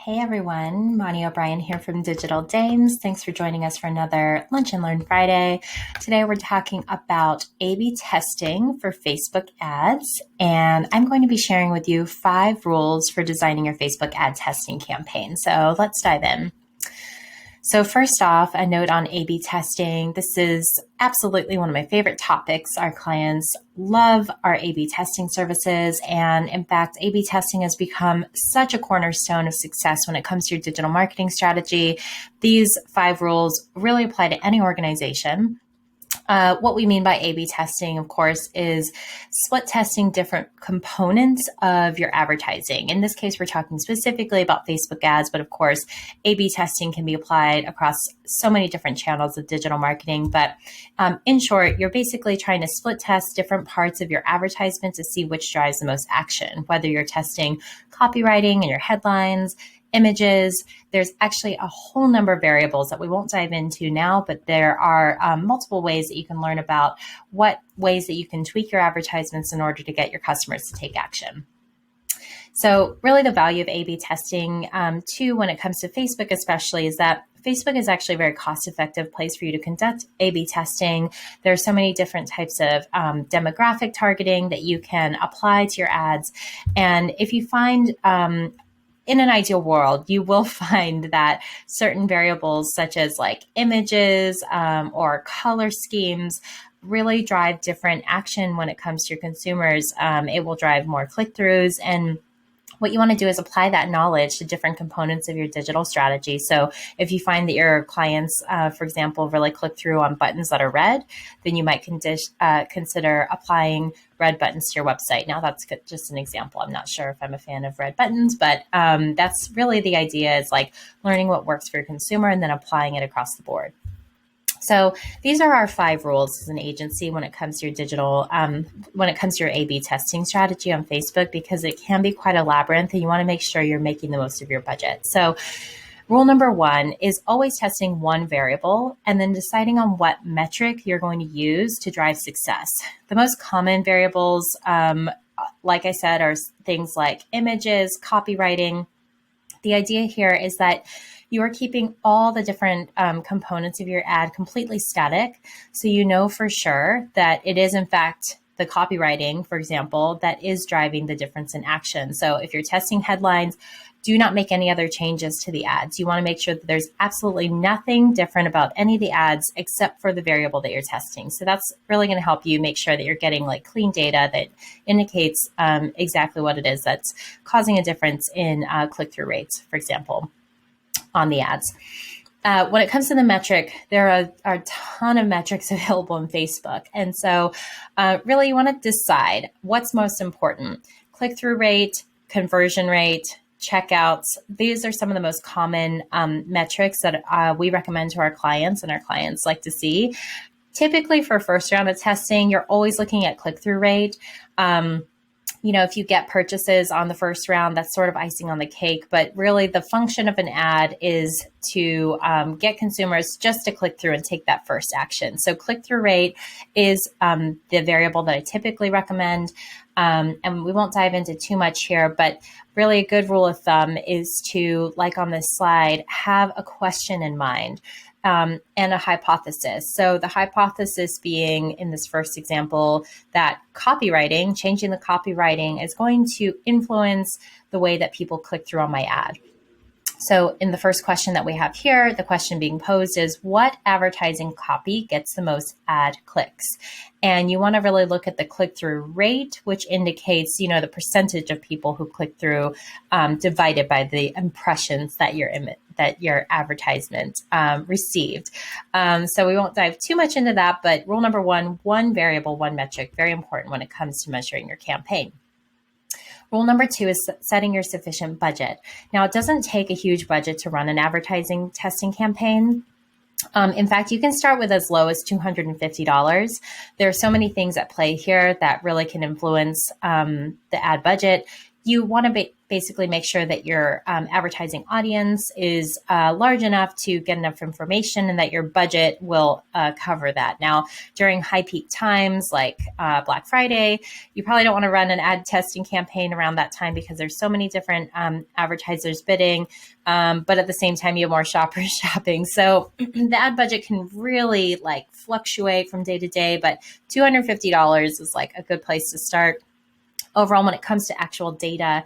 Hey everyone, Monty O'Brien here from Digital Dames. Thanks for joining us for another Lunch and Learn Friday. Today we're talking about A/B testing for Facebook ads, and I'm going to be sharing with you 5 rules for designing your Facebook ad testing campaign. So let's dive in. So first off, a note on A/B testing. This is absolutely one of my favorite topics. Our clients love our A/B testing services. And in fact, A/B testing has become such a cornerstone of success when it comes to your digital marketing strategy. These 5 rules really apply to any organization. What we mean by A/B testing, of course, is split testing different components of your advertising. In this case, we're talking specifically about Facebook ads, but of course, A/B testing can be applied across so many different channels of digital marketing. But in short, you're basically trying to split test different parts of your advertisement to see which drives the most action, whether you're testing copywriting and your headlines, images. There's actually a whole number of variables that we won't dive into now, but there are multiple ways that you can learn about what ways that you can tweak your advertisements in order to get your customers to take action. So really the value of A/B testing too, when it comes to Facebook especially, is that Facebook is actually a very cost-effective place for you to conduct A/B testing. There are so many different types of demographic targeting that you can apply to your ads. And if you find in an ideal world, you will find that certain variables such as like images or color schemes really drive different action when it comes to your consumers. It will drive more click-throughs, and what you want to do is apply that knowledge to different components of your digital strategy. So if you find that your clients, for example, really click through on buttons that are red, then you might consider applying red buttons to your website. Now, that's just an example. I'm not sure if I'm a fan of red buttons, but that's really the idea, is like learning what works for your consumer and then applying it across the board. So these are our 5 rules as an agency when it comes to your digital, when it comes to your A/B testing strategy on Facebook, because it can be quite a labyrinth and you want to make sure you're making the most of your budget. So rule number 1 is always testing one variable and then deciding on what metric you're going to use to drive success. The most common variables, like I said, are things like images, copywriting. The idea here is that you are keeping all the different components of your ad completely static. So you know for sure that it is, in fact, the copywriting, for example, that is driving the difference in action. So if you're testing headlines, do not make any other changes to the ads. You want to make sure that there's absolutely nothing different about any of the ads except for the variable that you're testing. So that's really going to help you make sure that you're getting like clean data that indicates exactly what it is that's causing a difference in click-through rates, for example, on the ads. When it comes to the metric, there are a ton of metrics available in Facebook. And so really you want to decide what's most important: click-through rate, conversion rate, checkouts. These are some of the most common metrics that we recommend to our clients and our clients like to see. Typically for first round of testing, you're always looking at click-through rate. If you get purchases on the first round, that's sort of icing on the cake. But really, the function of an ad is to get consumers just to click through and take that first action. So click-through rate is the variable that I typically recommend. And we won't dive into too much here, but really a good rule of thumb is to, like on this slide, have a question in mind. And a hypothesis. So the hypothesis being, in this first example, that changing the copywriting is going to influence the way that people click through on my ad. So in the first question that we have here, the question being posed is, what advertising copy gets the most ad clicks? And you want to really look at the click-through rate, which indicates, the percentage of people who click through divided by the impressions that your advertisement received. So we won't dive too much into that, but rule number 1, one variable, one metric, very important when it comes to measuring your campaign. Rule number 2 is setting your sufficient budget. Now, it doesn't take a huge budget to run an advertising testing campaign. In fact, you can start with as low as $250. There are so many things at play here that really can influence the ad budget. You want to basically make sure that your advertising audience is large enough to get enough information and that your budget will cover that. Now, during high peak times like Black Friday, you probably don't want to run an ad testing campaign around that time because there's so many different advertisers bidding. But at the same time, you have more shoppers shopping. So the ad budget can really like fluctuate from day to day, but $250 is like a good place to start. Overall, when it comes to actual data,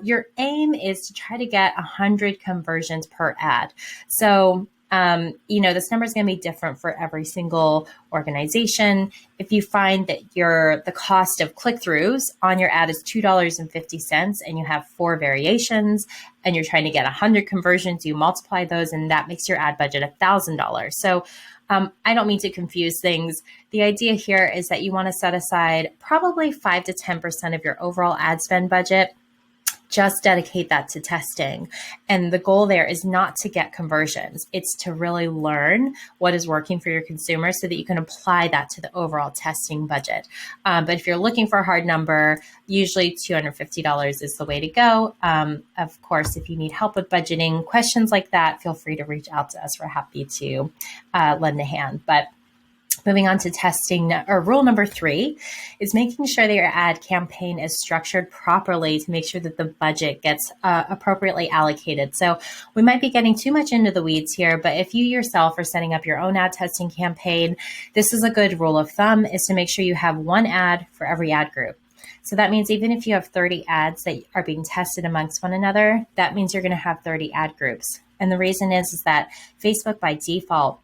your aim is to try to get 100 conversions per ad. So, this number is going to be different for every single organization. If you find that the cost of click-throughs on your ad is $2.50 and you have 4 variations and you're trying to get 100 conversions, you multiply those and that makes your ad budget $1,000. So I don't mean to confuse things. The idea here is that you want to set aside probably 5 to 10% of your overall ad spend budget. Just dedicate that to testing. And the goal there is not to get conversions. It's to really learn what is working for your consumers so that you can apply that to the overall testing budget. But if you're looking for a hard number, usually $250 is the way to go. Of course, if you need help with budgeting questions like that, feel free to reach out to us. We're happy to lend a hand. But moving on to testing, or rule number 3 is making sure that your ad campaign is structured properly to make sure that the budget gets appropriately allocated. So we might be getting too much into the weeds here, but if you yourself are setting up your own ad testing campaign, this is a good rule of thumb, is to make sure you have one ad for every ad group. So that means even if you have 30 ads that are being tested amongst one another, that means you're going to have 30 ad groups. And the reason is that Facebook by default,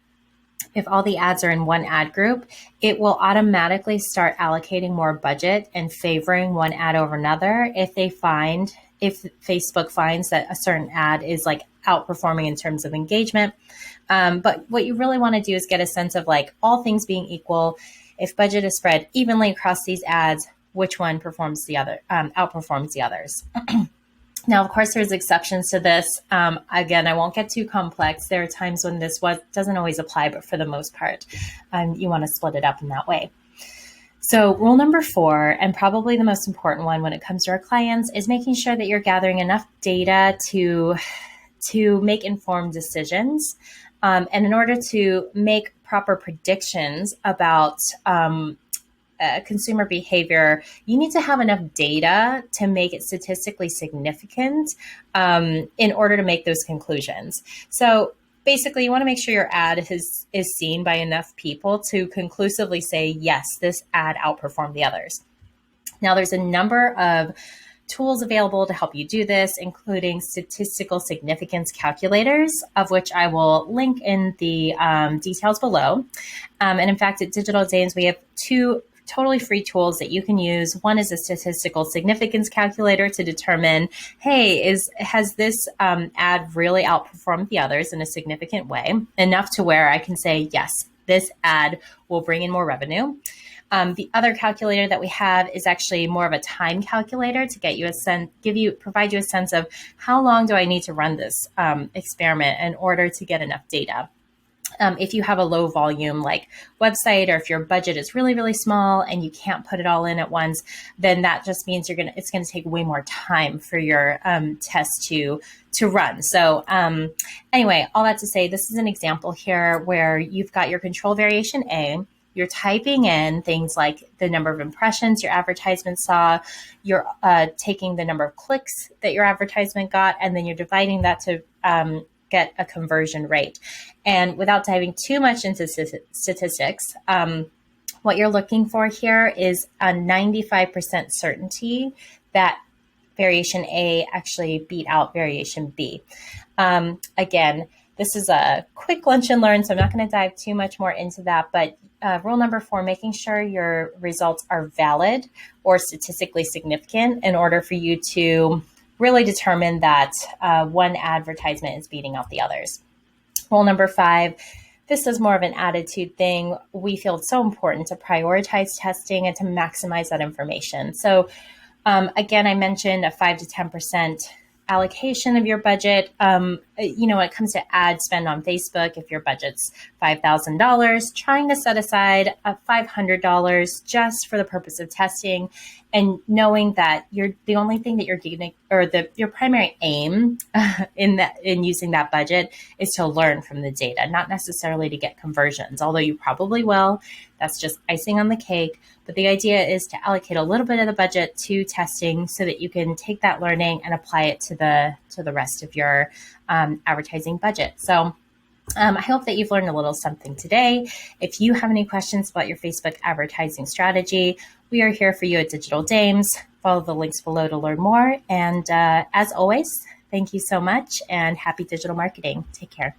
if all the ads are in one ad group, it will automatically start allocating more budget and favoring one ad over another if Facebook finds that a certain ad is like outperforming in terms of engagement. But what you really want to do is get a sense of, like, all things being equal, if budget is spread evenly across these ads, which one outperforms the others. Now, of course, there's exceptions to this. Again, I won't get too complex. There are times when this doesn't always apply, but for the most part, you want to split it up in that way. So rule number 4, and probably the most important one when it comes to our clients, is making sure that you're gathering enough data to make informed decisions. And in order to make proper predictions about consumer behavior, you need to have enough data to make it statistically significant in order to make those conclusions. So basically, you want to make sure your ad is seen by enough people to conclusively say, yes, this ad outperformed the others. Now, there's a number of tools available to help you do this, including statistical significance calculators, of which I will link in the details below. And in fact, at Digital Danes, we have 2 totally free tools that you can use. One is a statistical significance calculator to determine, hey, has this ad really outperformed the others in a significant way, enough to where I can say, yes, this ad will bring in more revenue. The other calculator that we have is actually more of a time calculator to get you provide you a sense of how long do I need to run this experiment in order to get enough data. If you have a low volume like website, or if your budget is really, really small and you can't put it all in at once, then that just means it's going to take way more time for your test to run. So anyway, all that to say, this is an example here where you've got your control variation A. You're typing in things like the number of impressions your advertisement saw, you're taking the number of clicks that your advertisement got, and then you're dividing that to get a conversion rate. And without diving too much into statistics, what you're looking for here is a 95% certainty that variation A actually beat out variation B. Again, this is a quick lunch and learn, so I'm not going to dive too much more into that. But rule number 4, making sure your results are valid or statistically significant in order for you to really determine that one advertisement is beating out the others. Rule number 5, this is more of an attitude thing. We feel it's so important to prioritize testing and to maximize that information. So again, I mentioned a 5 to 10% allocation of your budget. when it comes to ad spend on Facebook, if your budget's $5,000, trying to set aside $500 just for the purpose of testing, and knowing that the only thing that you're getting, or your primary aim in using that budget, is to learn from the data, not necessarily to get conversions, although you probably will. That's just icing on the cake. But the idea is to allocate a little bit of the budget to testing so that you can take that learning and apply it to the rest of your advertising budget. So I hope that you've learned a little something today. If you have any questions about your Facebook advertising strategy, we are here for you at Digital Dames. Follow the links below to learn more. And as always, thank you so much and happy digital marketing. Take care.